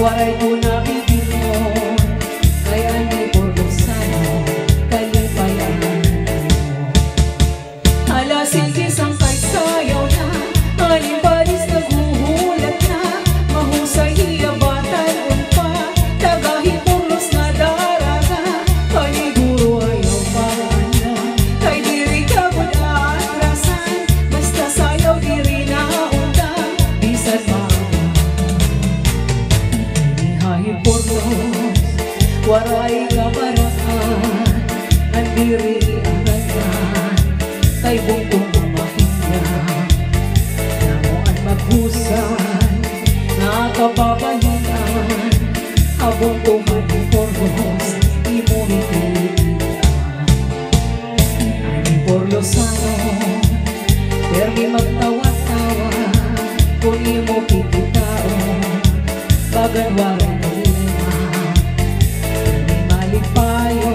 waray ko na bibigyon, kaya Giporlosanon kalipayan mo. Hala sige sangkay sayaw na, alimbalis naguhulat na, mahusay hiyabatan unpa, taga Giporlos na daraga, paniguro ayaw parang na, kay diri ka atrasan, basta sayaw diri na undang, bisag Giporlos, waray kabarakan, andiri aragan, kay bungkong mahiya, namoan maghusan, nakababahian, abong tuhan Giporlos, imo hitiyan. Giporlosanon, permi magtawa-tawa, kung imo kikitaon, bagan waray payo,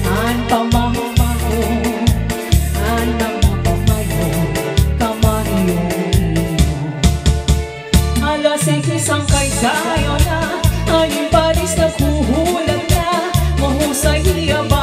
an pamaho-maho, an mga pamayo, kamayo. Hala sige sangkay sayo na, alimbalis na kuhulat na, mahusay hiyaba